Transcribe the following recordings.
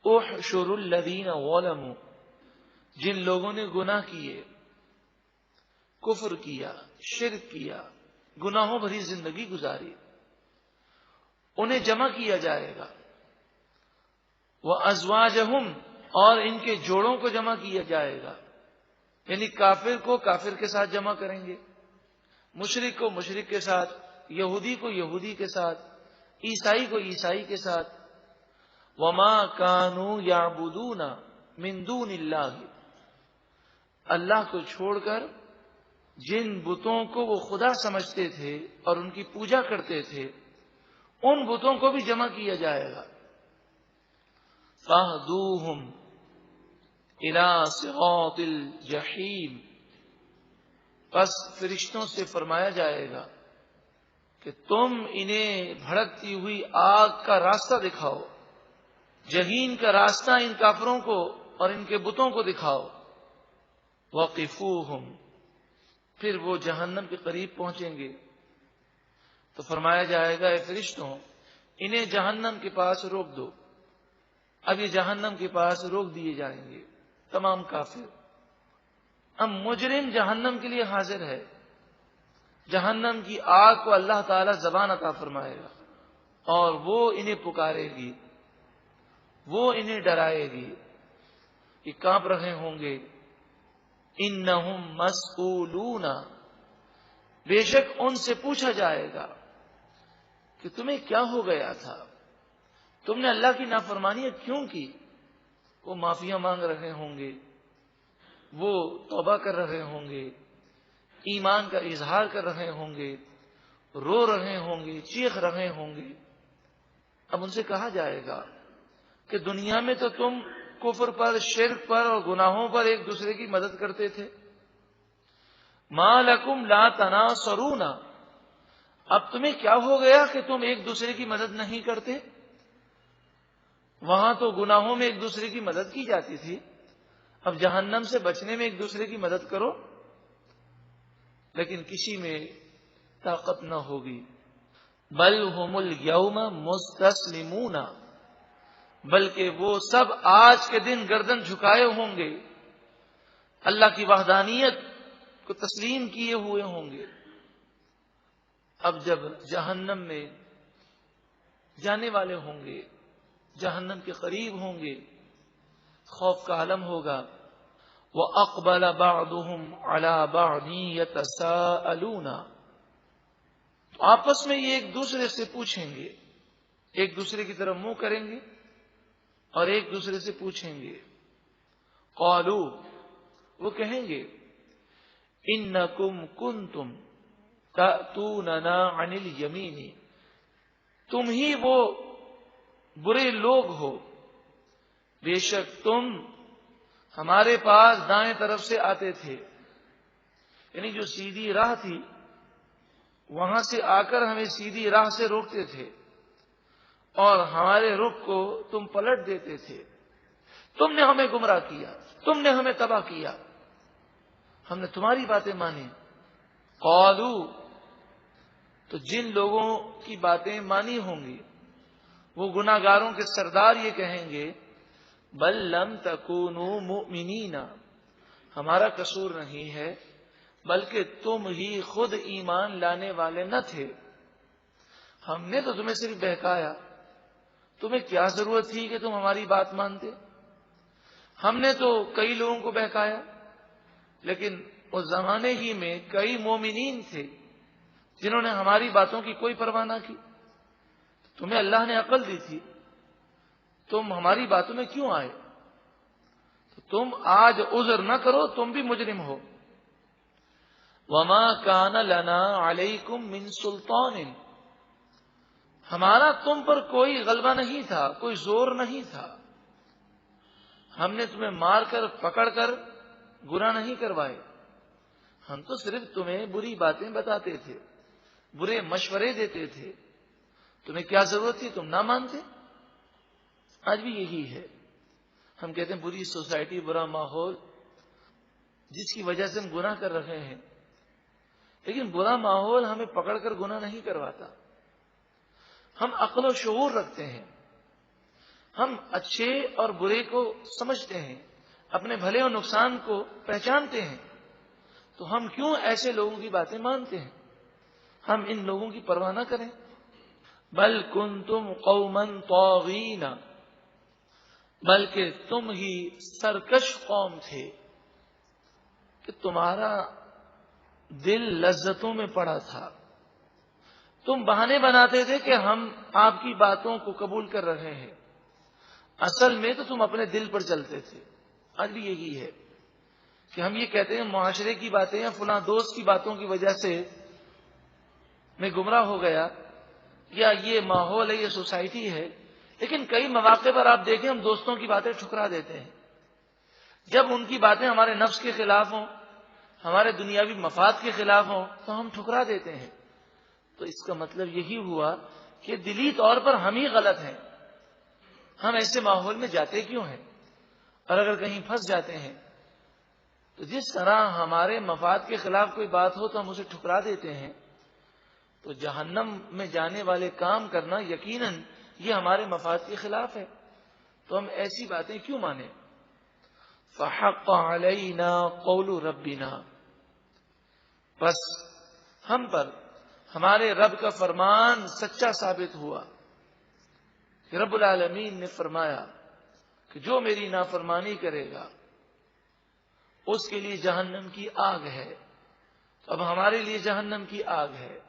احشر الذین ظلموا، جن لوگوں نے گناہ کیے، کفر کیا، شرک کیا، گناہوں بھری زندگی گزاری، انہیں جمع کیا جائے گا۔ وَأَزْوَاجَهُمْ، اور ان کے جوڑوں کو جمع کیا جائے گا، یعنی کافر کو کافر کے ساتھ جمع کریں گے، مشرک کو مشرک کے ساتھ، یہودی کو یہودی کے ساتھ، عیسائی کو عیسائی کے ساتھ۔ وَمَا كَانُوا يَعْبُدُونَ مِن دُونِ اللَّهِ، اللہ کو چھوڑ کر جن بتوں کو وہ خدا سمجھتے تھے اور ان کی پوجا کرتے تھے، ان بتوں کو بھی جمع کیا جائے گا۔ فَاهْدُوهُمْ إِلَىٰ صِرَاطِ الْجَحِيمِ، پس فرشتوں سے فرمایا جائے گا کہ تم انہیں بھڑکتی ہوئی آگ کا راستہ دکھاؤ، جحیم کا راستہ ان کافروں کو اور ان کے بتوں کو دکھاؤ۔ وَقِفُوهُمْ، پھر وہ جہنم کے قریب پہنچیں گے تو فرمایا جائے گا، اے فرشتوں انہیں جہنم کے پاس روک دو۔ اب یہ جہنم کے پاس روک دیے جائیں گے تمام کافر۔ اب مجرم جہنم کے لیے حاضر ہے، جہنم کی آگ کو اللہ تعالی زبان عطا فرمائے گا اور وہ انہیں پکارے گی، وہ انہیں ڈرائے گی، کہ کانپ رہے ہوں گے۔ انہم مسئولون، بے شک ان سے پوچھا جائے گا کہ تمہیں کیا ہو گیا تھا، تم نے اللہ کی نافرمانی کیوں کی؟ وہ معافیاں مانگ رہے ہوں گے، وہ توبہ کر رہے ہوں گے، ایمان کا اظہار کر رہے ہوں گے، رو رہے ہوں گے، چیخ رہے ہوں گے۔ اب ان سے کہا جائے گا کہ دنیا میں تو تم کفر پر، شرک پر اور گناہوں پر ایک دوسرے کی مدد کرتے تھے۔ مَا لَكُمْ لَا تَنَاصَرُونَ، اب تمہیں کیا ہو گیا کہ تم ایک دوسرے کی مدد نہیں کرتے؟ وہاں تو گناہوں میں ایک دوسرے کی مدد کی جاتی تھی، اب جہنم سے بچنے میں ایک دوسرے کی مدد کرو، لیکن کسی میں طاقت نہ ہوگی۔ بل هم اليوم مستسلمون، بلکہ وہ سب آج کے دن گردن جھکائے ہوں گے، اللہ کی وحدانیت کو تسلیم کیے ہوئے ہوں گے۔ اب جب جہنم میں جانے والے ہوں گے، جہنم کے قریب ہوں گے، خوف کا عالم ہوگا۔ وَأَقْبَلَ بَعْضُهُمْ عَلَى بَعْضٍ يَتَسَاءَلُونَ، آپس میں یہ ایک دوسرے سے پوچھیں گے، ایک دوسرے کی طرف منہ کریں گے اور ایک دوسرے سے پوچھیں گے۔ قالوا، وہ کہیں گے، انکم کنتم تأتوننا عن الیمین، تم ہی وہ برے لوگ ہو، بے شک تم ہمارے پاس دائیں طرف سے آتے تھے، یعنی جو سیدھی راہ تھی وہاں سے آ کر ہمیں سیدھی راہ سے روکتے تھے اور ہمارے رخ کو تم پلٹ دیتے تھے، تم نے ہمیں گمراہ کیا، تم نے ہمیں تباہ کیا، ہم نے تمہاری باتیں مانی۔ قالوا، تو جن لوگوں کی باتیں مانی ہوں گی وہ گناہگاروں کے سردار یہ کہیں گے، بل لم تکونوا مؤمنین، ہمارا قصور نہیں ہے بلکہ تم ہی خود ایمان لانے والے نہ تھے، ہم نے تو تمہیں صرف بہکایا، تمہیں کیا ضرورت تھی کہ تم ہماری بات مانتے؟ ہم نے تو کئی لوگوں کو بہکایا، لیکن اس زمانے ہی میں کئی مومنین تھے جنہوں نے ہماری باتوں کی کوئی پرواہ نہ کی، تمہیں اللہ نے عقل دی تھی، تم ہماری باتوں میں کیوں آئے؟ تو تم آج عذر نہ کرو، تم بھی مجرم ہو۔ وما کان لنا علیکم من سلطان، ہمارا تم پر کوئی غلبہ نہیں تھا، کوئی زور نہیں تھا، ہم نے تمہیں مار کر پکڑ کر گناہ نہیں کروائے، ہم تو صرف تمہیں بری باتیں بتاتے تھے، برے مشورے دیتے تھے، تمہیں کیا ضرورت تھی، تم نہ مانتے۔ آج بھی یہی ہے، ہم کہتے ہیں بری سوسائٹی، برا ماحول، جس کی وجہ سے ہم گناہ کر رہے ہیں، لیکن برا ماحول ہمیں پکڑ کر گناہ نہیں کرواتا، ہم عقل و شعور رکھتے ہیں، ہم اچھے اور برے کو سمجھتے ہیں، اپنے بھلے اور نقصان کو پہچانتے ہیں، تو ہم کیوں ایسے لوگوں کی باتیں مانتے ہیں؟ ہم ان لوگوں کی پرواہ نہ کریں۔ بل کنتم قوما طاغین، بلکہ تم ہی سرکش قوم تھے کہ تمہارا دل لذتوں میں پڑا تھا، تم بہانے بناتے تھے کہ ہم آپ کی باتوں کو قبول کر رہے ہیں، اصل میں تو تم اپنے دل پر چلتے تھے۔ آج بھی یہی ہے کہ ہم یہ کہتے ہیں معاشرے کی باتیں یا فلاں دوست کی باتوں کی وجہ سے میں گمراہ ہو گیا، یا یہ ماحول ہے، یہ سوسائٹی ہے، لیکن کئی مواقع پر آپ دیکھیں ہم دوستوں کی باتیں ٹھکرا دیتے ہیں۔ جب ان کی باتیں ہمارے نفس کے خلاف ہوں، ہمارے دنیاوی مفاد کے خلاف ہوں، تو ہم ٹھکرا دیتے ہیں۔ تو اس کا مطلب یہی ہوا کہ دلی طور پر ہم ہی غلط ہیں۔ ہم ایسے ماحول میں جاتے کیوں ہیں؟ اور اگر کہیں پھنس جاتے ہیں تو جس طرح ہمارے مفاد کے خلاف کوئی بات ہو تو ہم اسے ٹھکرا دیتے ہیں، تو جہنم میں جانے والے کام کرنا یقیناً یہ ہمارے مفاد کے خلاف ہے، تو ہم ایسی باتیں کیوں مانیں؟ فحق علینا قول ربنا، بس ہم پر ہمارے رب کا فرمان سچا ثابت ہوا کہ رب العالمین نے فرمایا کہ جو میری نافرمانی کرے گا اس کے لیے جہنم کی آگ ہے۔ اب ہمارے لیے جہنم کی آگ ہے۔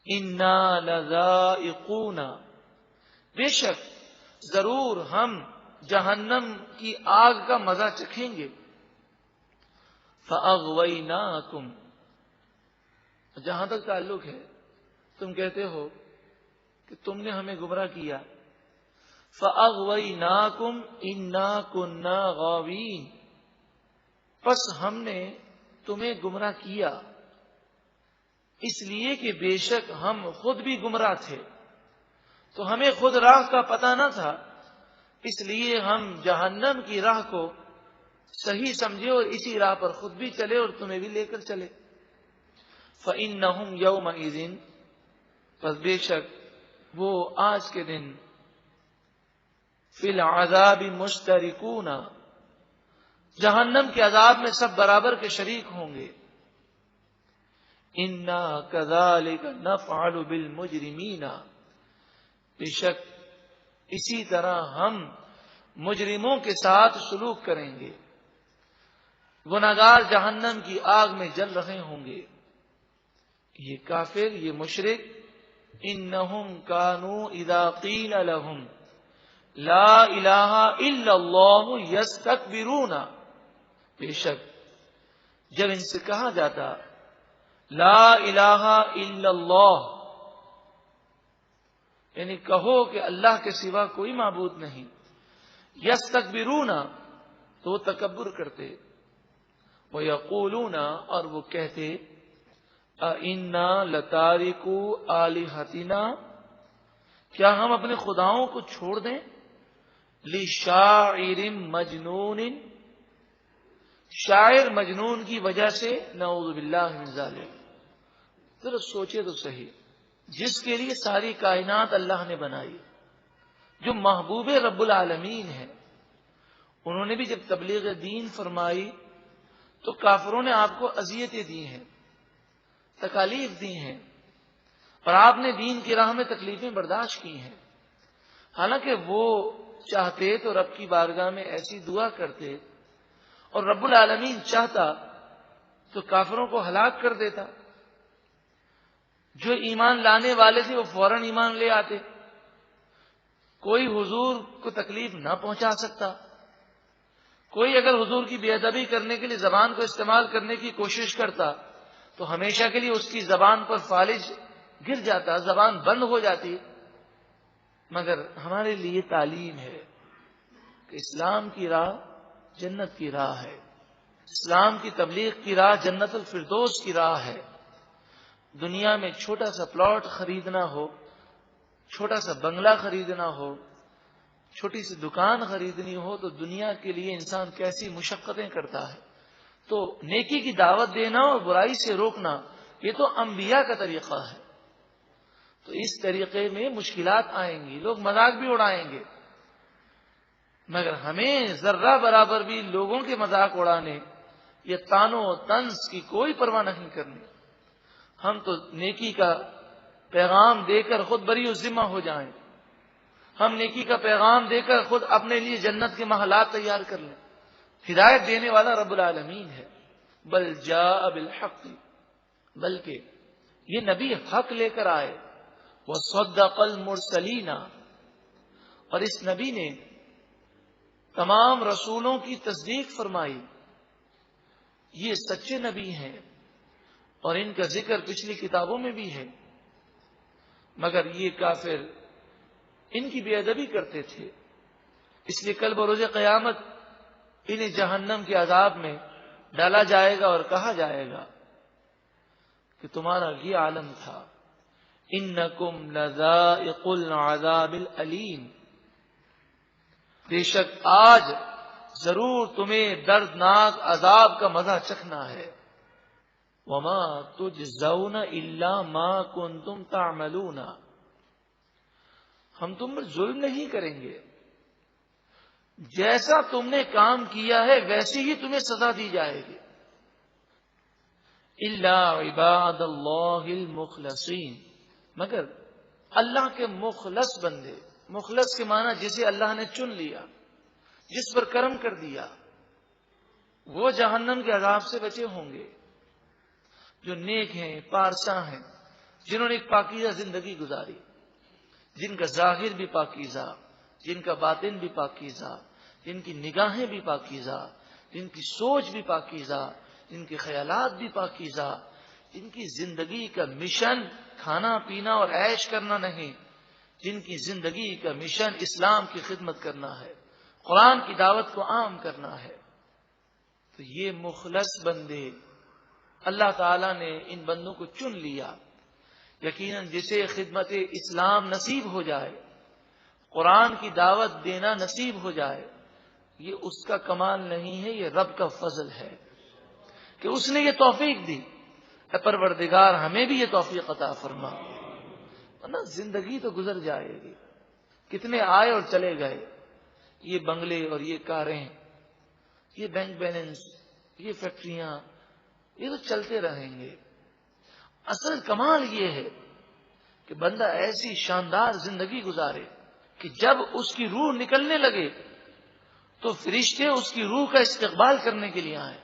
انا لذائقون، بے شک ضرور ہم جہنم کی آگ کا مزہ چکھیں گے۔ فاغویناکم، جہاں تک تعلق ہے تم کہتے ہو کہ تم نے ہمیں گمراہ کیا، فاغویناکم انا کنا غاوین، پس ہم نے تمہیں گمراہ کیا اس لیے کہ بے شک ہم خود بھی گمراہ تھے، تو ہمیں خود راہ کا پتہ نہ تھا، اس لیے ہم جہنم کی راہ کو صحیح سمجھے اور اسی راہ پر خود بھی چلے اور تمہیں بھی لے کر چلے۔ فَإِنَّهُمْ يَوْمَئِذٍ، پس بے شک وہ آج کے دن فِي الْعَذَابِ مُشْتَرِكُونَ، جہنم کے عذاب میں سب برابر کے شریک ہوں گے۔ اِنَّا كَذَلِكَ نَفْعَلُ بِالْمُجْرِمِينَ، بے شک اسی طرح ہم مجرموں کے ساتھ سلوک کریں گے۔ گناہگار جہنم کی آگ میں جل رہے ہوں گے۔ یہ کافر، یہ مشرک، انہم کانوا اذا قیل لہم لا الہ الا اللہ یستکبرون، بے شک جب ان سے کہا جاتا لا الہ الا اللہ، یعنی کہو کہ اللہ کے سوا کوئی معبود نہیں، یستکبرون، تو وہ تکبر کرتے، وَيَقُولُونَ، اور وہ کہتے اِنَّا لَتَارِكُو آلِهَتِنَا، کیا ہم اپنے خداؤں کو چھوڑ دیں، لِشَاعِرٍ مَجْنُونٍ، شاعر مجنون کی وجہ سے، نعوذ باللہ من ذالک۔ ذرا سوچے تو صحیح، جس کے لیے ساری کائنات اللہ نے بنائی، جو محبوب رب العالمین ہے، انہوں نے بھی جب تبلیغ دین فرمائی تو کافروں نے آپ کو اذیتیں دی ہیں، تکالیف دی ہیں، اور آپ نے دین کی راہ میں تکلیفیں برداشت کی ہیں۔ حالانکہ وہ چاہتے تو رب کی بارگاہ میں ایسی دعا کرتے، اور رب العالمین چاہتا تو کافروں کو ہلاک کر دیتا۔ جو ایمان لانے والے تھے وہ فوراً ایمان لے آتے، کوئی حضور کو تکلیف نہ پہنچا سکتا، کوئی اگر حضور کی بے ادبی کرنے کے لیے زبان کو استعمال کرنے کی کوشش کرتا تو ہمیشہ کے لیے اس کی زبان پر فالج گر جاتا، زبان بند ہو جاتی۔ مگر ہمارے لیے تعلیم ہے کہ اسلام کی راہ جنت کی راہ ہے، اسلام کی تبلیغ کی راہ جنت الفردوس کی راہ ہے۔ دنیا میں چھوٹا سا پلاٹ خریدنا ہو، چھوٹا سا بنگلہ خریدنا ہو، چھوٹی سی دکان خریدنی ہو، تو دنیا کے لیے انسان کیسی مشقتیں کرتا ہے۔ تو نیکی کی دعوت دینا اور برائی سے روکنا یہ تو انبیاء کا طریقہ ہے۔ تو اس طریقے میں مشکلات آئیں گی، لوگ مذاق بھی اڑائیں گے، مگر ہمیں ذرہ برابر بھی لوگوں کے مذاق اڑانے یا طعن و طنز کی کوئی پرواہ نہیں کرنی. ہم تو نیکی کا پیغام دے کر خود بری و ذمہ ہو جائیں. ہم نیکی کا پیغام دے کر خود اپنے لیے جنت کے محلات تیار کر لیں. ہدایت دینے والا رب العالمین ہے. بل جاء بالحق، بلکہ یہ نبی حق لے کر آئے. وصدق المرسلین، اور اس نبی نے تمام رسولوں کی تصدیق فرمائی. یہ سچے نبی ہیں اور ان کا ذکر پچھلی کتابوں میں بھی ہے، مگر یہ کافر ان کی بے ادبی کرتے تھے. اس لیے کل بروز قیامت انہیں جہنم کے عذاب میں ڈالا جائے گا اور کہا جائے گا کہ تمہارا یہ عالم تھا. انکم لذائق العذاب العلیم، بے شک آج ضرور تمہیں دردناک عذاب کا مزہ چکھنا ہے. وما تجزون الا ما کنتم تعملون، ہم تم پر ظلم نہیں کریں گے، جیسا تم نے کام کیا ہے ویسی ہی تمہیں سزا دی جائے گی. الا عباد اللہ المخلصین، مگر اللہ کے مخلص بندے. مخلص کے معنی جسے اللہ نے چن لیا، جس پر کرم کر دیا، وہ جہنم کے عذاب سے بچے ہوں گے. جو نیک ہیں، پارساں ہیں، جنہوں نے ایک پاکیزہ زندگی گزاری، جن کا ظاہر بھی پاکیزہ، جن کا باطن بھی پاکیزہ، جن کی نگاہیں بھی پاکیزہ، جن کی سوچ بھی پاکیزہ، جن کے خیالات بھی پاکیزہ، جن کی زندگی کا مشن کھانا پینا اور عیش کرنا نہیں، جن کی زندگی کا مشن اسلام کی خدمت کرنا ہے، قرآن کی دعوت کو عام کرنا ہے. تو یہ مخلص بندے اللہ تعالیٰ نے ان بندوں کو چن لیا. یقیناً جسے خدمت اسلام نصیب ہو جائے، قرآن کی دعوت دینا نصیب ہو جائے، یہ اس کا کمال نہیں ہے، یہ رب کا فضل ہے کہ اس نے یہ توفیق دی. اے پروردگار ہمیں بھی یہ توفیق عطا فرما، ورنہ زندگی تو گزر جائے گی. کتنے آئے اور چلے گئے، یہ بنگلے اور یہ کاریں، یہ بینک بیلنس، یہ فیکٹریاں، یہ تو چلتے رہیں گے. اصل کمال یہ ہے کہ بندہ ایسی شاندار زندگی گزارے کہ جب اس کی روح نکلنے لگے تو فرشتے اس کی روح کا استقبال کرنے کے لیے آئیں،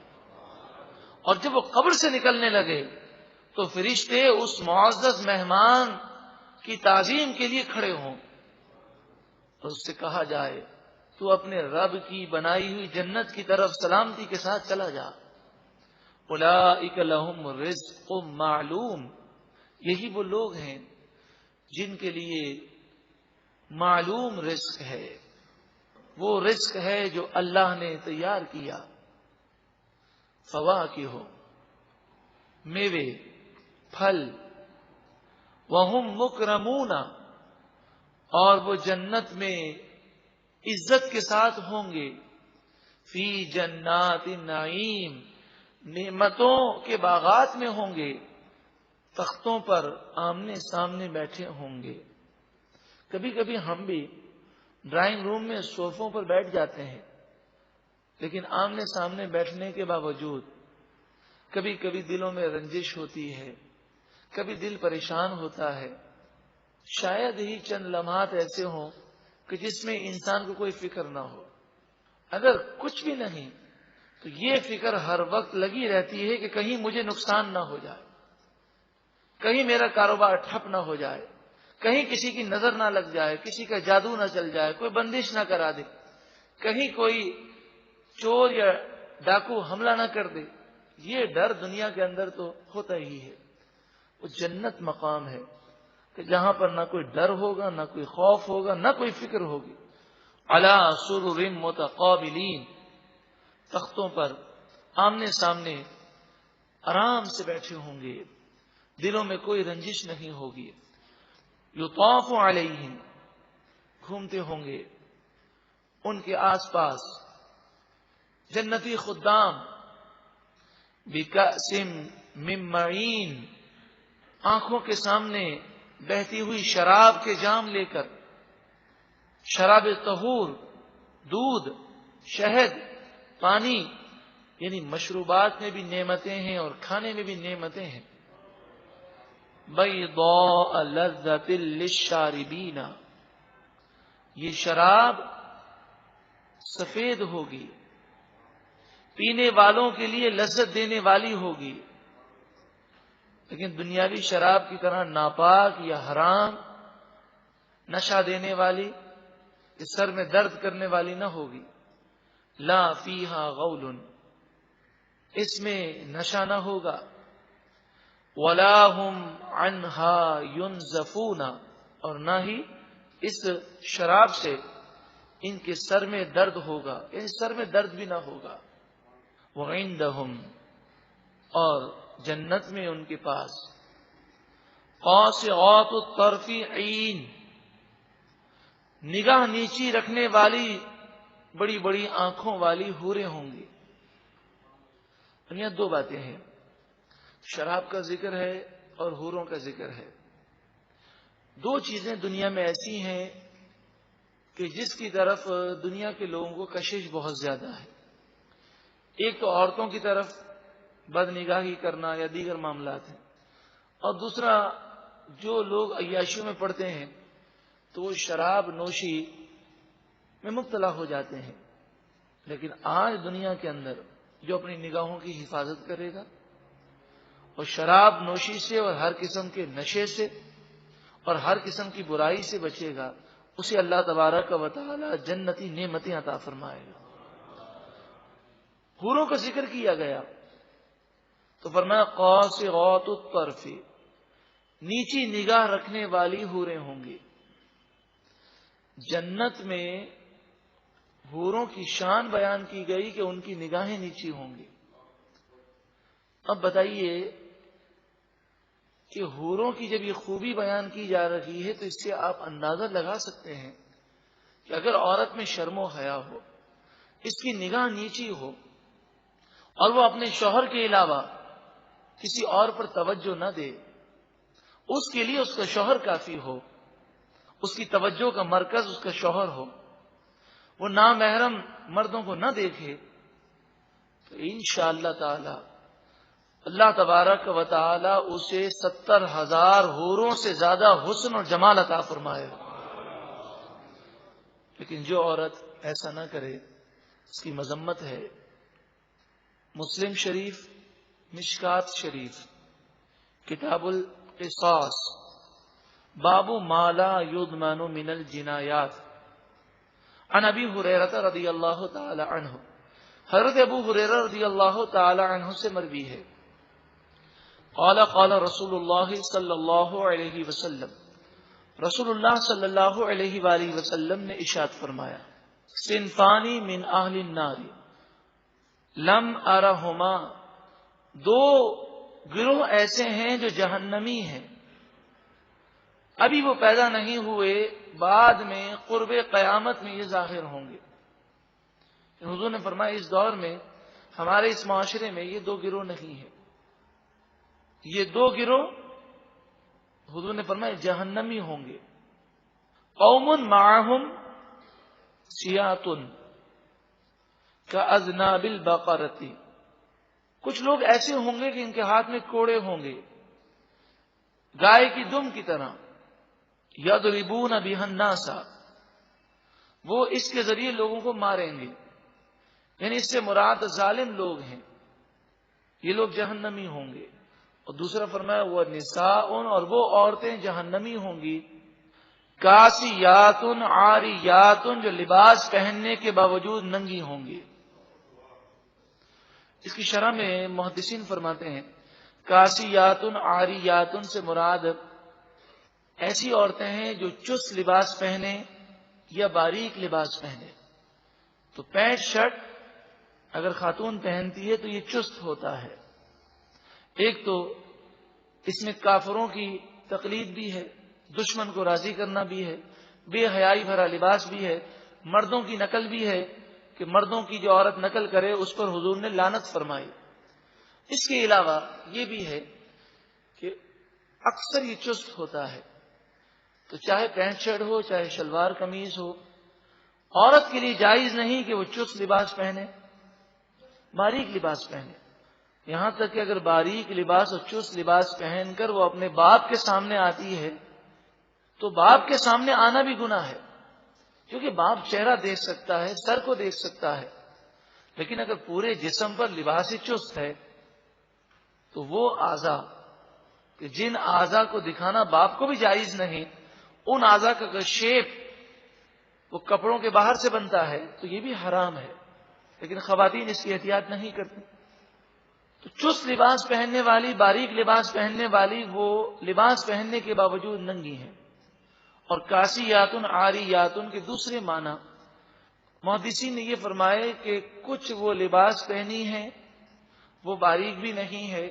اور جب وہ قبر سے نکلنے لگے تو فرشتے اس معزز مہمان کی تعظیم کے لیے کھڑے ہوں اور اس سے کہا جائے تو اپنے رب کی بنائی ہوئی جنت کی طرف سلامتی کے ساتھ چلا جا. اولئک لہم رزق معلوم، یہی وہ لوگ ہیں جن کے لیے معلوم رزق ہے، وہ رزق ہے جو اللہ نے تیار کیا. فواکہ، میوے، پھل، وہم مکرمون، اور وہ جنت میں عزت کے ساتھ ہوں گے. فی جنات النعیم، نعمتوں کے باغات میں ہوں گے، تختوں پر آمنے سامنے بیٹھے ہوں گے. کبھی کبھی ہم بھی ڈرائنگ روم میں صوفوں پر بیٹھ جاتے ہیں، لیکن آمنے سامنے بیٹھنے کے باوجود کبھی کبھی دلوں میں رنجش ہوتی ہے، کبھی دل پریشان ہوتا ہے. شاید ہی چند لمحات ایسے ہوں کہ جس میں انسان کو کوئی فکر نہ ہو. اگر کچھ بھی نہیں تو یہ فکر ہر وقت لگی رہتی ہے کہ کہیں مجھے نقصان نہ ہو جائے، کہیں میرا کاروبار ٹھپ نہ ہو جائے، کہیں کسی کی نظر نہ لگ جائے، کسی کا جادو نہ چل جائے، کوئی بندش نہ کرا دے، کہیں کوئی چور یا ڈاکو حملہ نہ کر دے. یہ ڈر دنیا کے اندر تو ہوتا ہی ہے. وہ جنت مقام ہے کہ جہاں پر نہ کوئی ڈر ہوگا، نہ کوئی خوف ہوگا، نہ کوئی فکر ہوگی. علی سرر متقابلین، تختوں پر آمنے سامنے آرام سے بیٹھے ہوں گے، دلوں میں کوئی رنجش نہیں ہوگی. یطاف علیہم، گھومتے ہوں گے ان کے آس پاس جنتی خدام بکأس من معین، آنکھوں کے سامنے بہتی ہوئی شراب کے جام لے کر، شراب طہور دودھ، شہد، پانی، یعنی مشروبات میں بھی نعمتیں ہیں اور کھانے میں بھی نعمتیں ہیں. بیضاء لذۃ للشاربین، یہ شراب سفید ہوگی، پینے والوں کے لیے لذت دینے والی ہوگی. لیکن دنیاوی شراب کی طرح ناپاک یا حرام، نشہ دینے والی، اس سر میں درد کرنے والی نہ ہوگی. لا فیہا غول، اس میں نشہ نہ ہوگا. ولا هم عنها ينزفون، اور نہ ہی اس شراب سے ان کے سر میں درد ہوگا، یعنی سر میں درد بھی نہ ہوگا. وعندهم، اور جنت میں ان کے پاس قاصرات الطرف عین، نگاہ نیچی رکھنے والی بڑی بڑی آنکھوں والی حوریں ہوں گی. یہاں دو باتیں ہیں، شراب کا ذکر ہے اور حوروں کا ذکر ہے. دو چیزیں دنیا میں ایسی ہیں کہ جس کی طرف دنیا کے لوگوں کو کشش بہت زیادہ ہے. ایک تو عورتوں کی طرف بد نگاہی کرنا یا دیگر معاملات ہیں، اور دوسرا جو لوگ عیاشیوں میں پڑتے ہیں تو وہ شراب نوشی میں مبتلا ہو جاتے ہیں. لیکن آج دنیا کے اندر جو اپنی نگاہوں کی حفاظت کرے گا اور شراب نوشی سے اور ہر قسم کے نشے سے اور ہر قسم کی برائی سے بچے گا، اسے اللہ تبارک و تعالی جنتی نعمتیں عطا فرمائے گا. حوروں کا ذکر کیا گیا تو فرمایا قاصرات الطرف، نیچی نگاہ رکھنے والی حوریں ہوں گی. جنت میں حوروں کی شان بیان کی گئی کہ ان کی نگاہیں نیچی ہوں گی. اب بتائیے کہ حوروں کی جب یہ خوبی بیان کی جا رہی ہے تو اس سے آپ اندازہ لگا سکتے ہیں کہ اگر عورت میں شرم و حیا ہو، اس کی نگاہ نیچی ہو، اور وہ اپنے شوہر کے علاوہ کسی اور پر توجہ نہ دے، اس کے لیے اس کا شوہر کافی ہو، اس کی توجہ کا مرکز اس کا شوہر ہو، وہ نامحرم مردوں کو نہ دیکھے، تو انشاءاللہ تعالی اللہ تبارک و تعالی اسے 70,000 حوروں سے زیادہ حسن اور جمال عطا فرمائے. لیکن جو عورت ایسا نہ کرے اس کی مذمت ہے. مسلم شریف، مشکات شریف، کتاب القصاص، باب ما لا یضمن من الجنایات، عن ابی ہریرہ رضی اللہ تعالی عنہ، حضرت ابو ہریرہ رضی اللہ تعالی عنہ سے مروی ہے، قال قال رسول اللہ صلی اللہ علیہ وسلم، رسول اللہ صلی اللہ علیہ وآلہ وسلم نے ارشاد فرمایا، صنفانی من اہل النار لم ارہما، دو گروہ ایسے ہیں جو جہنمی ہیں، ابھی وہ پیدا نہیں ہوئے، بعد میں قرب قیامت میں یہ ظاہر ہوں گے. حضور نے فرمایا اس دور میں ہمارے اس معاشرے میں یہ دو گروہ نہیں ہیں. یہ دو گروہ حضور نے فرمایا جہنمی ہوں گے. قوم معہم سیات کاذناب البقرۃ، کچھ لوگ ایسے ہوں گے کہ ان کے ہاتھ میں کوڑے ہوں گے گائے کی دم کی طرح، یضربون بها الناس، وہ اس کے ذریعے لوگوں کو ماریں گے. یعنی اس سے مراد ظالم لوگ ہیں، یہ لوگ جہنمی ہوں گے. اور دوسرا فرمایا وہ نساء، اور وہ عورتیں جہنمی ہوں گی، کاسیات عاریات، جو لباس پہننے کے باوجود ننگی ہوں گی. اس کی شرح میں محدثین فرماتے ہیں کاسیات عاریات سے مراد ایسی عورتیں ہیں جو چست لباس پہنے یا باریک لباس پہنے. تو پینٹ شرٹ اگر خاتون پہنتی ہے تو یہ چست ہوتا ہے. ایک تو اس میں کافروں کی تقلید بھی ہے، دشمن کو راضی کرنا بھی ہے، بے حیائی بھرا لباس بھی ہے، مردوں کی نقل بھی ہے کہ مردوں کی جو عورت نقل کرے اس پر حضور نے لعنت فرمائی. اس کے علاوہ یہ بھی ہے کہ اکثر یہ چست ہوتا ہے. تو چاہے پینٹ شرٹ ہو، چاہے شلوار قمیض ہو، عورت کے لیے جائز نہیں کہ وہ چست لباس پہنے، باریک لباس پہنے، یہاں تک کہ اگر باریک لباس اور چست لباس پہن کر وہ اپنے باپ کے سامنے آتی ہے تو باپ کے سامنے آنا بھی گناہ ہے، کیونکہ باپ چہرہ دیکھ سکتا ہے، سر کو دیکھ سکتا ہے، لیکن اگر پورے جسم پر لباس چست ہے تو وہ اعضاء کہ جن اعضاء کو دکھانا باپ کو بھی جائز نہیں، ان اعضاء کا اگر شیپ وہ کپڑوں کے باہر سے بنتا ہے تو یہ بھی حرام ہے، لیکن خواتین اس کی احتیاط نہیں کرتی۔ تو چست لباس پہننے والی، باریک لباس پہننے والی وہ لباس پہننے کے باوجود ننگی ہیں۔ اور کاسیاتن عاریاتن کے دوسرے معنی محدثین نے یہ فرمائے کہ کچھ وہ لباس پہنی ہے وہ باریک بھی نہیں ہے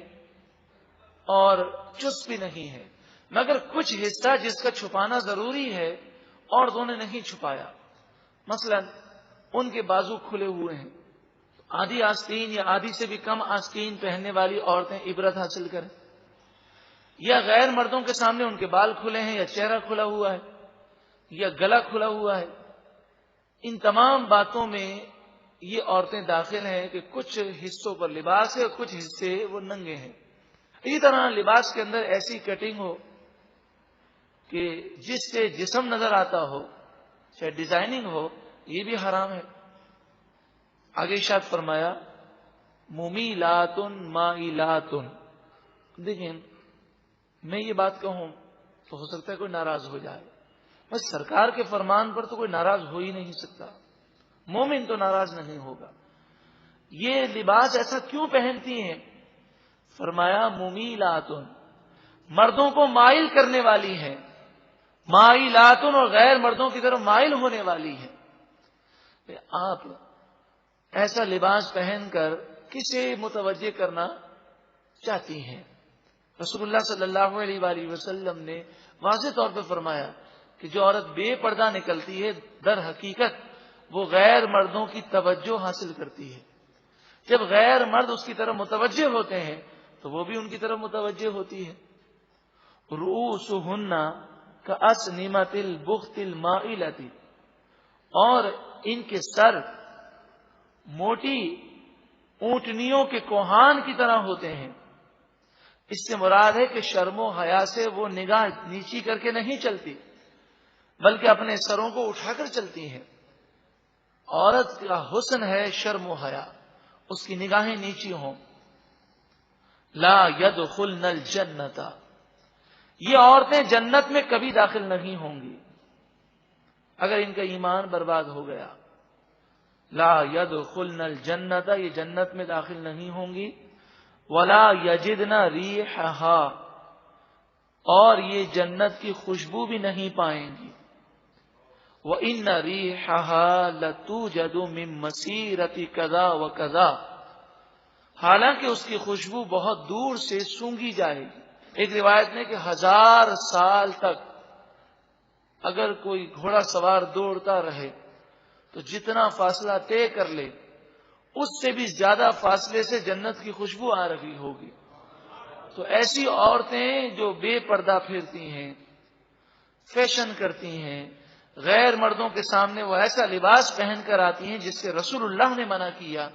اور چست بھی نہیں ہے، مگر کچھ حصہ جس کا چھپانا ضروری ہے عورتوں نے نہیں چھپایا، مثلا ان کے بازو کھلے ہوئے ہیں، آدھی آستین یا آدھی سے بھی کم آستین پہننے والی عورتیں عبرت حاصل کریں، یا غیر مردوں کے سامنے ان کے بال کھلے ہیں یا چہرہ کھلا ہوا ہے یا گلا کھلا ہوا ہے، ان تمام باتوں میں یہ عورتیں داخل ہیں کہ کچھ حصوں پر لباس ہے اور کچھ حصے وہ ننگے ہیں۔ اسی طرح لباس کے اندر ایسی کٹنگ ہو کہ جس سے جسم نظر آتا ہو، چاہے ڈیزائننگ ہو، یہ بھی حرام ہے۔ آگے ارشاد فرمایا ممیلاتن مائلاتن۔ دیکھیں میں یہ بات کہوں تو ہو سکتا ہے کوئی ناراض ہو جائے، بس سرکار کے فرمان پر تو کوئی ناراض ہو ہی نہیں سکتا، مومن تو ناراض نہیں ہوگا۔ یہ لباس ایسا کیوں پہنتی ہیں؟ فرمایا ممیلاتن، مردوں کو مائل کرنے والی ہیں، مائلاتن اور غیر مردوں کی طرف مائل ہونے والی ہیں۔ آپ ایسا لباس پہن کر کسے متوجہ کرنا چاہتی ہیں؟ رسول اللہ صلی اللہ علیہ وآلہ وسلم نے واضح طور پہ فرمایا کہ جو عورت بے پردہ نکلتی ہے در حقیقت وہ غیر مردوں کی توجہ حاصل کرتی ہے، جب غیر مرد اس کی طرف متوجہ ہوتے ہیں تو وہ بھی ان کی طرف متوجہ ہوتی ہے۔ رؤوسہن کأسنمۃ البخت المائلۃ، اور ان کے سر موٹی اونٹنیوں کے کوہان کی طرح ہوتے ہیں۔ اس سے مراد ہے کہ شرم و حیا سے وہ نگاہ نیچی کر کے نہیں چلتی بلکہ اپنے سروں کو اٹھا کر چلتی ہیں۔ عورت کا حسن ہے شرم و حیا، اس کی نگاہیں نیچی ہوں۔ لا يدخلن الجنت، یہ عورتیں جنت میں کبھی داخل نہیں ہوں گی اگر ان کا ایمان برباد ہو گیا۔ لا يدخلن الجنت، یہ جنت میں داخل نہیں ہوں گی۔ ولا یجدن ریحھا، اور یہ جنت کی خوشبو بھی نہیں پائیں گی۔ وَإِنَّ رِيحَهَا لَتُوجَدُ مِن مَّسِيرَةِ كَذَا وَكَذَا، حالانکہ اس کی خوشبو بہت دور سے سونگھی جائے گی۔ ایک روایت میں کہ 1000 سال تک اگر کوئی گھوڑا سوار دوڑتا رہے تو جتنا فاصلہ طے کر لے اس سے بھی زیادہ فاصلے سے جنت کی خوشبو آ رہی ہوگی۔ تو ایسی عورتیں جو بے پردہ پھرتی ہیں، فیشن کرتی ہیں، غیر مردوں کے سامنے وہ ایسا لباس پہن کر آتی ہیں جس سے رسول اللہ نے منع کیا،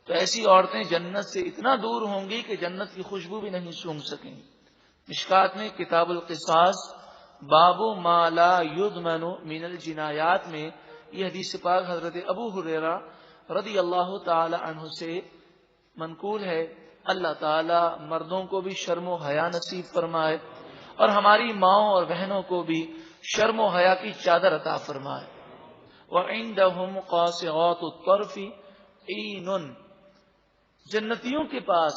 تو ایسی عورتیں جنت سے اتنا دور ہوں گی کہ جنت کی خوشبو بھی نہیں سونگھ سکیں گی۔ مشکات میں کتاب القصاص باب ما لا یضمن من الجنایات میں یہ حدیث پاک حضرت ابو ہریرہ رضی اللہ تعالی عنہ سے منقول ہے۔ اللہ تعالی مردوں کو بھی شرم و حیا نصیب فرمائے اور ہماری ماؤں اور بہنوں کو بھی شرم و حیا کی چادر عطا فرمائے۔ وعندهم قاصرات الطرف عین، جنتیوں کے پاس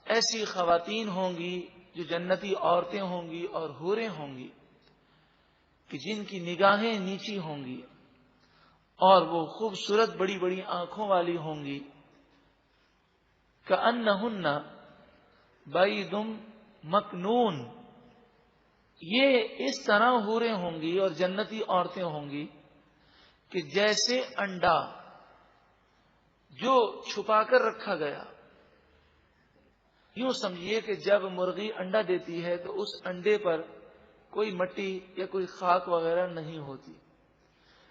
ایسی خواتین ہوں گی جو جنتی عورتیں ہوں گی اور حوریں ہوں گی کہ جن کی نگاہیں نیچی ہوں گی اور وہ خوبصورت بڑی بڑی آنکھوں والی ہوں گی۔ کأنہن بید مکنون، یہ اس طرح حوریں ہوں گی اور جنتی عورتیں ہوں گی کہ جیسے انڈا جو چھپا کر رکھا گیا۔ یوں سمجھیے کہ جب مرغی انڈا دیتی ہے تو اس انڈے پر کوئی مٹی یا کوئی خاک وغیرہ نہیں ہوتی،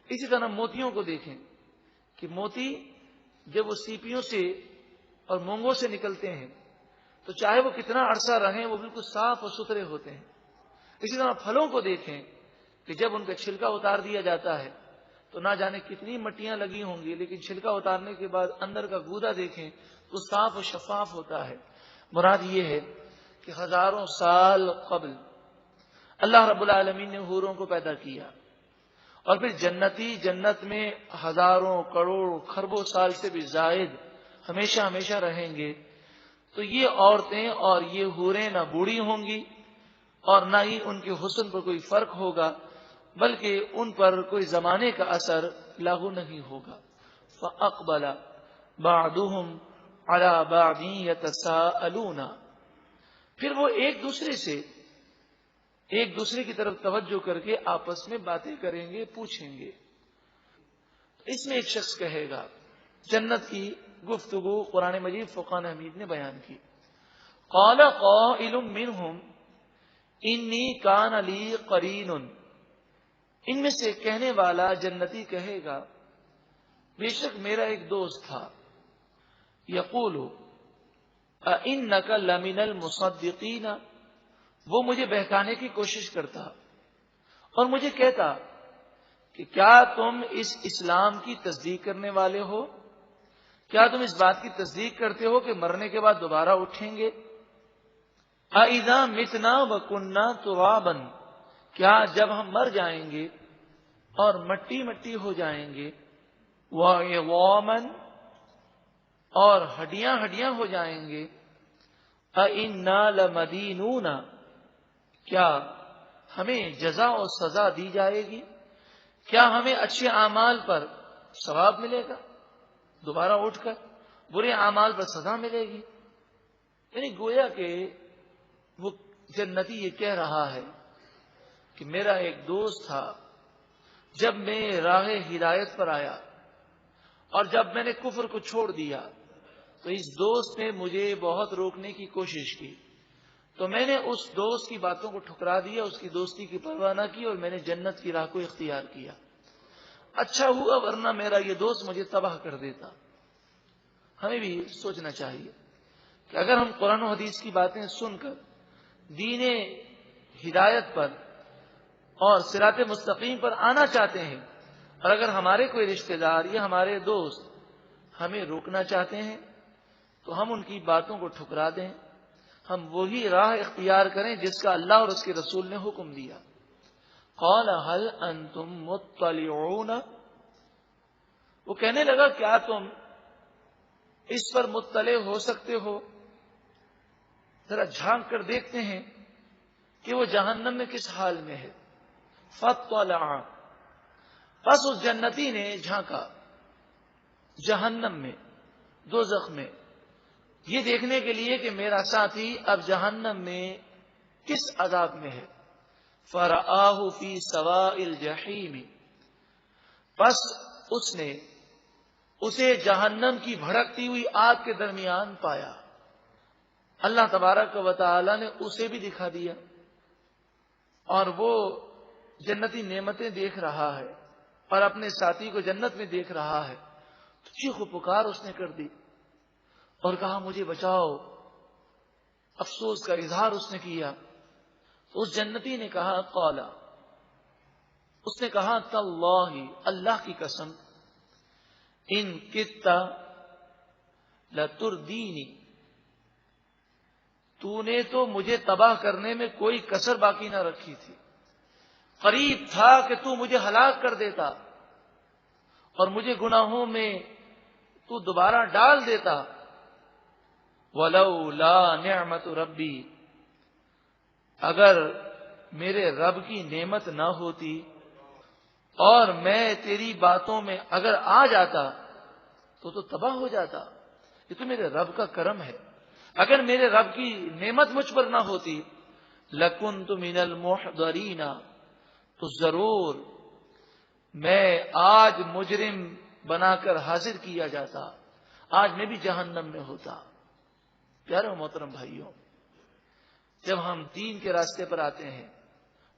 اسی طرح موتیوں کو دیکھیں کہ موتی جب وہ سیپیوں سے اور مونگوں سے نکلتے ہیں تو چاہے وہ کتنا عرصہ رہیں وہ بالکل صاف اور ستھرے ہوتے ہیں. اسی طرح پھلوں کو دیکھیں کہ جب ان کا چھلکا اتار دیا جاتا ہے تو نہ جانے کتنی مٹیاں لگی ہوں گی، لیکن چھلکا اتارنے کے بعد اندر کا گودا دیکھیں تو صاف و شفاف ہوتا ہے. مراد یہ ہے کہ ہزاروں سال قبل اللہ رب العالمین نے حوروں کو پیدا کیا اور پھر جنتی جنت میں ہزاروں کروڑ کھربوں سال سے بھی زائد ہمیشہ ہمیشہ رہیں گے. تو یہ عورتیں اور یہ حوریں نہ بوڑھی ہوں گی اور نہ ہی ان کے حسن پر کوئی فرق ہوگا، بلکہ ان پر کوئی زمانے کا اثر لاگو نہیں ہوگا. فَأَقْبَلَ بَعْضُهُمْ عَلَى بَعْضٍ يَتَسَاءَلُونَ، پھر وہ ایک دوسرے کی طرف توجہ کر کے آپس میں باتیں کریں گے، پوچھیں گے. اس میں ایک شخص کہے گا، جنت کی گفتگو قرآن مجید فرقان حمید نے بیان کی. قال قائل منہم انی کان لی قرین، ان میں سے کہنے والا جنتی کہے گا بے شک میرا ایک دوست تھا. یقول اِنَّکَ لَمِنَ الْمُصَدِّقِینَ، وہ مجھے بہکانے کی کوشش کرتا اور مجھے کہتا کہ کیا تم اس اسلام کی تصدیق کرنے والے ہو؟ کیا تم اس بات کی تصدیق کرتے ہو کہ مرنے کے بعد دوبارہ اٹھیں گے؟ اَإِذَا مِتْنَا وَكُنَّا تُرَابًا، کیا جب ہم مر جائیں گے اور مٹی مٹی ہو جائیں گے، وَعِظَامًا، اور ہڈیاں ہڈیاں ہو جائیں گے، اَإِنَّا لَمَدِينُونَ، کیا ہمیں جزا اور سزا دی جائے گی؟ کیا ہمیں اچھے اعمال پر ثواب ملے گا دوبارہ اٹھ کر، برے اعمال پر سزا ملے گی؟ یعنی گویا کہ وہ جنتی یہ کہہ رہا ہے کہ میرا ایک دوست تھا، جب میں راہ ہدایت پر آیا اور جب میں نے کفر کو چھوڑ دیا تو اس دوست نے مجھے بہت روکنے کی کوشش کی، تو میں نے اس دوست کی باتوں کو ٹھکرا دیا، اس کی دوستی کی پرواہ نہ کی اور میں نے جنت کی راہ کو اختیار کیا. اچھا ہوا، ورنہ میرا یہ دوست مجھے تباہ کر دیتا. ہمیں بھی سوچنا چاہیے کہ اگر ہم قرآن و حدیث کی باتیں سن کر دین ہدایت پر اور صراط مستقیم پر آنا چاہتے ہیں اور اگر ہمارے کوئی رشتہ دار یا ہمارے دوست ہمیں روکنا چاہتے ہیں تو ہم ان کی باتوں کو ٹھکرا دیں، ہم وہی راہ اختیار کریں جس کا اللہ اور اس کے رسول نے حکم دیا. قال هل انتم مطلعون، وہ کہنے لگا کیا تم اس پر مطلع ہو سکتے ہو؟ ذرا جھانک کر دیکھتے ہیں کہ وہ جہنم میں کس حال میں ہے. فاطلع، پس اس جنتی نے جھانکا جہنم میں، دوزخ میں، یہ دیکھنے کے لیے کہ میرا ساتھی اب جہنم میں کس عذاب میں ہے. فرآہ فی سواء الجحیم، پس اس نے اسے جہنم کی بھڑکتی ہوئی آگ کے درمیان پایا. اللہ تبارک و تعالی نے اسے بھی دکھا دیا اور وہ جنتی نعمتیں دیکھ رہا ہے اور اپنے ساتھی کو جنت میں دیکھ رہا ہے. تو چیخ و پکار اس نے کر دی اور کہا مجھے بچاؤ، افسوس کا اظہار اس نے کیا. تو اس جنتی نے کہا قالا، اس نے کہا تاللہ، اللہ کی قسم، ان کدت لتردینی، تو نے تو مجھے تباہ کرنے میں کوئی کسر باقی نہ رکھی تھی. قریب تھا کہ تو مجھے ہلاک کر دیتا اور مجھے گناہوں میں تو دوبارہ ڈال دیتا. ولولا نعمت ربی، اگر میرے رب کی نعمت نہ ہوتی اور میں تیری باتوں میں اگر آ جاتا تو تباہ ہو جاتا. یہ تو میرے رب کا کرم ہے. اگر میرے رب کی نعمت مجھ پر نہ ہوتی لکنت من المحضرین، تو ضرور میں آج مجرم بنا کر حاضر کیا جاتا، آج میں بھی جہنم میں ہوتا. پیارے و محترم بھائیوں، جب ہم دین کے راستے پر آتے ہیں،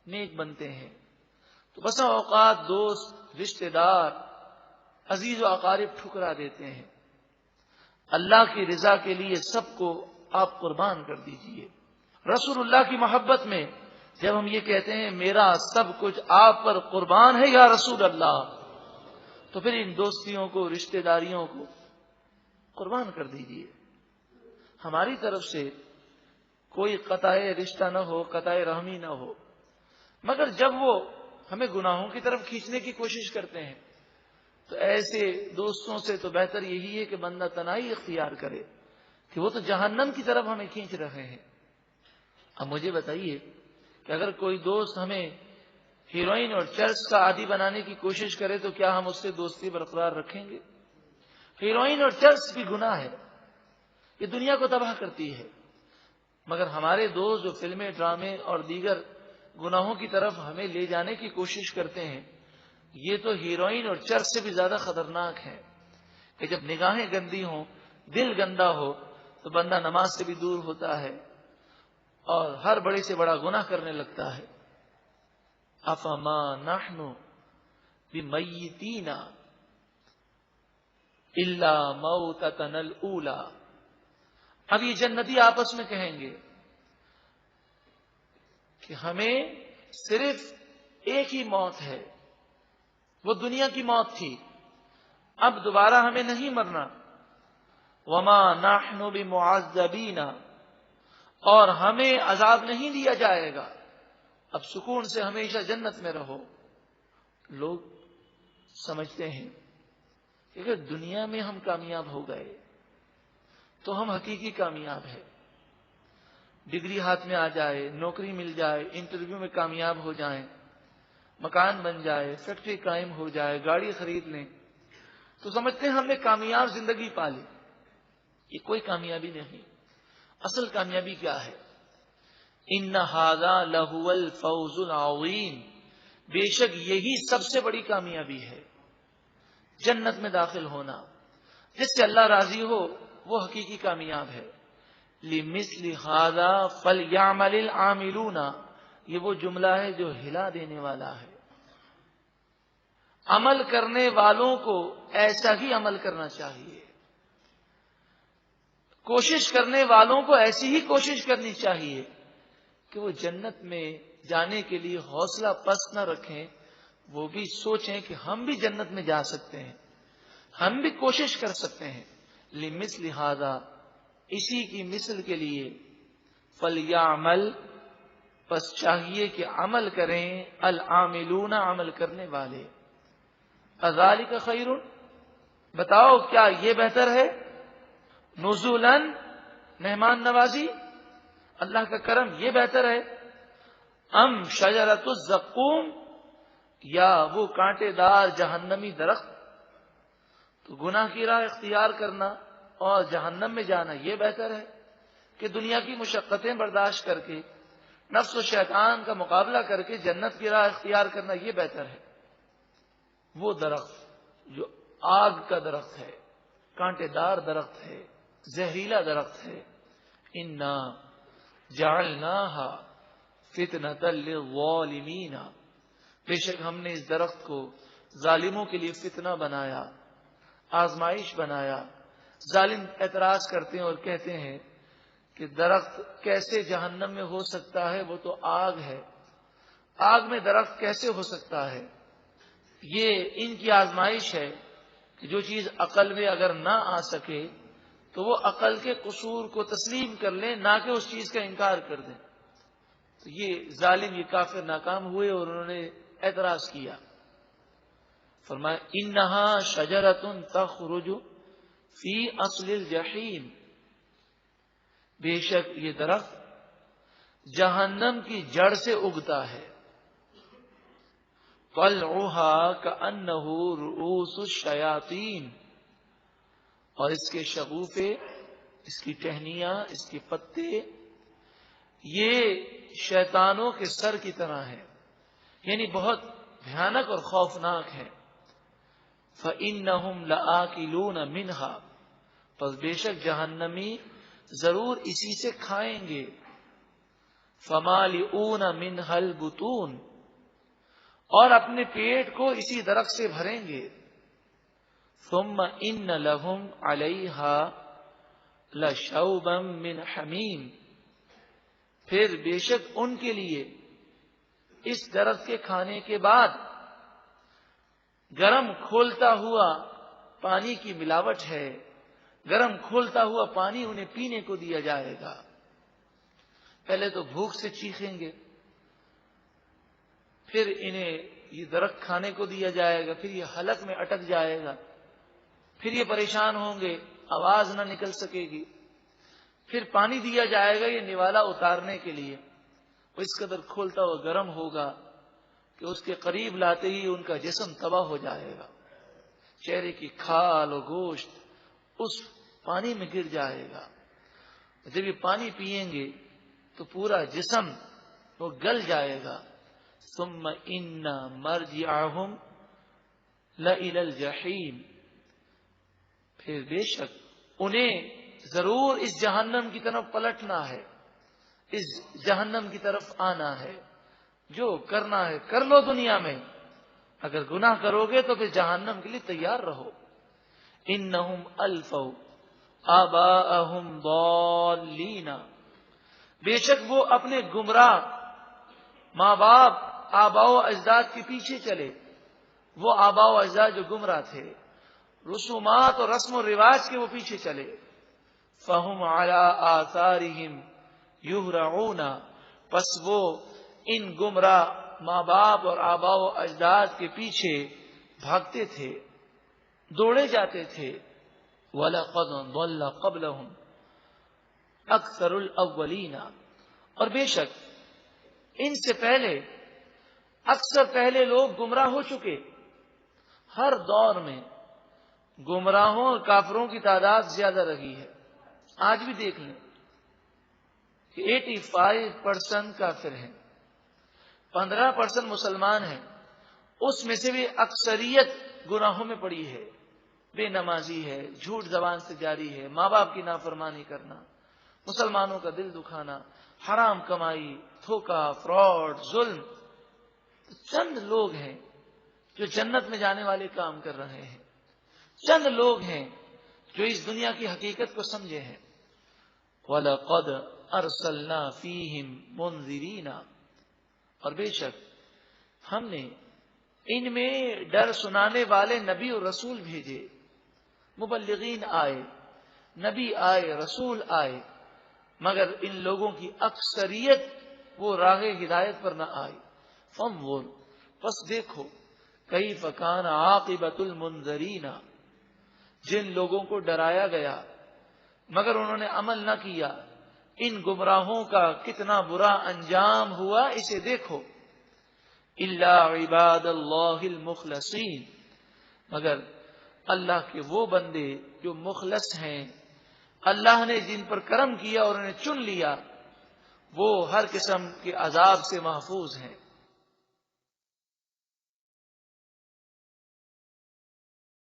نیک بنتے ہیں، تو بسا اوقات دوست رشتہ دار، عزیز و اقارب ٹھکرا دیتے ہیں. اللہ کی رضا کے لیے سب کو آپ قربان کر دیجئے. رسول اللہ کی محبت میں جب ہم یہ کہتے ہیں میرا سب کچھ آپ پر قربان ہے یا رسول اللہ، تو پھر ان دوستیوں کو، رشتہ داریوں کو قربان کر دیجئے. ہماری طرف سے کوئی قطع رشتہ نہ ہو، قطع رحمی نہ ہو، مگر جب وہ ہمیں گناہوں کی طرف کھینچنے کی کوشش کرتے ہیں تو ایسے دوستوں سے تو بہتر یہی ہے کہ بندہ تنہائی اختیار کرے، کہ وہ تو جہنم کی طرف ہمیں کھینچ رہے ہیں. اب مجھے بتائیے کہ اگر کوئی دوست ہمیں ہیروئن اور چرس کا عادی بنانے کی کوشش کرے تو کیا ہم اس سے دوستی برقرار رکھیں گے؟ ہیروئن اور چرس بھی گناہ ہے، یہ دنیا کو تباہ کرتی ہے، مگر ہمارے دوست جو فلمیں، ڈرامے اور دیگر گناہوں کی طرف ہمیں لے جانے کی کوشش کرتے ہیں، یہ تو ہیروئن اور چرس سے بھی زیادہ خطرناک ہے. کہ جب نگاہیں گندی ہوں، دل گندا ہو، تو بندہ نماز سے بھی دور ہوتا ہے اور ہر بڑے سے بڑا گناہ کرنے لگتا ہے. افما نحن بمیتین الا موتتنا الاولی. اب یہ جنتی آپس میں کہیں گے کہ ہمیں صرف ایک ہی موت ہے، وہ دنیا کی موت تھی، اب دوبارہ ہمیں نہیں مرنا. وما نحن بمعذبین، اور ہمیں عذاب نہیں دیا جائے گا، اب سکون سے ہمیشہ جنت میں رہو. لوگ سمجھتے ہیں کہ اگر دنیا میں ہم کامیاب ہو گئے تو ہم حقیقی کامیاب ہیں. ڈگری ہاتھ میں آ جائے، نوکری مل جائے، انٹرویو میں کامیاب ہو جائیں، مکان بن جائے، فیکٹری قائم ہو جائے، گاڑی خرید لیں، تو سمجھتے ہیں ہم نے کامیاب زندگی پا لی. یہ کوئی کامیابی نہیں. اصل کامیابی کیا ہے؟ ان ھذا لہو الفوز العظیم. بے شک یہی سب سے بڑی کامیابی ہے، جنت میں داخل ہونا. جس سے اللہ راضی ہو وہ حقیقی کامیاب ہے. لمثل ھذا فلیعمل العاملون، یہ وہ جملہ ہے جو ہلا دینے والا ہے. عمل کرنے والوں کو ایسا ہی عمل کرنا چاہیے، کوشش کرنے والوں کو ایسی ہی کوشش کرنی چاہیے کہ وہ جنت میں جانے کے لیے حوصلہ پست نہ رکھیں، وہ بھی سوچیں کہ ہم بھی جنت میں جا سکتے ہیں، ہم بھی کوشش کر سکتے ہیں. لمثل ھذا، اسی کی مثل کے لیے، فلیعمل، پس چاہیے کہ عمل کریں، العاملون، عمل کرنے والے. اذالک خیر، بتاؤ کیا یہ بہتر ہے؟ نزولاً، مہمان نوازی، اللہ کا کرم، یہ بہتر ہے؟ ام شجرۃ الزقوم، یا وہ کانٹے دار جہنمی درخت؟ تو گناہ کی راہ اختیار کرنا اور جہنم میں جانا یہ بہتر ہے کہ دنیا کی مشقتیں برداشت کر کے، نفس و شیطان کا مقابلہ کر کے جنت کی راہ اختیار کرنا یہ بہتر ہے؟ وہ درخت جو آگ کا درخت ہے، کانٹے دار درخت ہے، زہریلا درخت ہے. انا جعلناہا فتنۃ للظالمین، بے شک ہم نے اس درخت کو ظالموں کے لیے فتنہ بنایا، آزمائش بنایا. ظالم اعتراض کرتے ہیں اور کہتے ہیں کہ درخت کیسے جہنم میں ہو سکتا ہے، وہ تو آگ ہے، آگ میں درخت کیسے ہو سکتا ہے؟ یہ ان کی آزمائش ہے کہ جو چیز عقل میں اگر نہ آ سکے تو وہ عقل کے قصور کو تسلیم کر لیں، نہ کہ اس چیز کا انکار کر دیں. تو یہ ظالم، یہ کافر ناکام ہوئے اور انہوں نے اعتراض کیا. فرمایا انہا شجرۃ تخرج فی اصل الجحیم، بے شک یہ درخت جہنم کی جڑ سے اگتا ہے. طلعها کأنہ رؤوس الشیاطین، اور اس کے شگوفے، اس کی ٹہنیاں، اس کے پتے یہ شیطانوں کے سر کی طرح ہیں، یعنی بہت بھیانک اور خوفناک ہے. فَإِنَّهُمْ لَآكِلُونَ مِنْهَا، پس بے شک جہنمی ضرور اسی سے کھائیں گے. فَمَالِئُونَ مِنْهَا الْبُطُونَ، اور اپنے پیٹ کو اسی درخت سے بھریں گے. ثم ان لهم علیہا لشوبا من حمیم، پھر بے شک ان کے لیے اس درخت کے کھانے کے بعد گرم کھولتا ہوا پانی کی ملاوٹ ہے. گرم کھولتا ہوا پانی انہیں پینے کو دیا جائے گا. پہلے تو بھوک سے چیخیں گے، پھر انہیں یہ درخت کھانے کو دیا جائے گا، پھر یہ حلق میں اٹک جائے گا، پھر یہ پریشان ہوں گے، آواز نہ نکل سکے گی. پھر پانی دیا جائے گا یہ نوالا اتارنے کے لیے. وہ اس قدر کھولتا ہوا گرم ہوگا کہ اس کے قریب لاتے ہی ان کا جسم تباہ ہو جائے گا. چہرے کی کھال و گوشت اس پانی میں گر جائے گا. جب یہ پانی پیئیں گے تو پورا جسم وہ گل جائے گا. ثم ان مرجعہم لإلی الجحیم، پھر بے شک انہیں ضرور اس جہنم کی طرف پلٹنا ہے، اس جہنم کی طرف آنا ہے. جو کرنا ہے کر لو دنیا میں، اگر گناہ کرو گے تو پھر جہنم کے لیے تیار رہو. انہم الفوا آباءہم ضالین، بے شک وہ اپنے گمراہ ماں باپ آباء و اجداد کے پیچھے چلے. وہ آباء و اجداد جو گمراہ تھے، رسومات اور رسم و رواج کے وہ پیچھے چلے. فہم علی آثارہم یہرعون، پس وہ ان گمراہ ماں باپ اور آباء و اجداد کے پیچھے بھاگتے تھے، دوڑے جاتے تھے. وَلَقَدْ ضَلَّ قَبْلَهُمْ أَكْثَرُ الْأَوَّلِينَ، اور بے شک ان سے پہلے اکثر پہلے لوگ گمراہ ہو چکے. ہر دور میں گمراہوں اور کافروں کی تعداد زیادہ رہی ہے. آج بھی دیکھ لیں کہ 85% کافر ہیں، 15% مسلمان ہیں. اس میں سے بھی اکثریت گناہوں میں پڑی ہے. بے نمازی ہے، جھوٹ زبان سے جاری ہے، ماں باپ کی نافرمانی کرنا، مسلمانوں کا دل دکھانا، حرام کمائی، دھوکہ، فراڈ، ظلم. چند لوگ ہیں جو جنت میں جانے والے کام کر رہے ہیں. چند لوگ ہیں جو اس دنیا کی حقیقت کو سمجھے ہیں. وَلَقَدْ أَرْسَلْنَا فِيهِمْ مُنذِرِينَ، اور بے شک ہم نے ان میں ڈر سنانے والے نبی اور رسول بھیجے. مبلغین آئے، نبی آئے، رسول آئے، مگر ان لوگوں کی اکثریت وہ راہ ہدایت پر نہ آئی. فانظر، پس دیکھو، کیف کان عاقبۃ المنذرین، جن لوگوں کو ڈرایا گیا مگر انہوں نے عمل نہ کیا، ان گمراہوں کا کتنا برا انجام ہوا اسے دیکھو. الا عباد اللہ المخلصین، مگر اللہ کے وہ بندے جو مخلص ہیں، اللہ نے جن پر کرم کیا اور انہیں چن لیا، وہ ہر قسم کے عذاب سے محفوظ ہیں.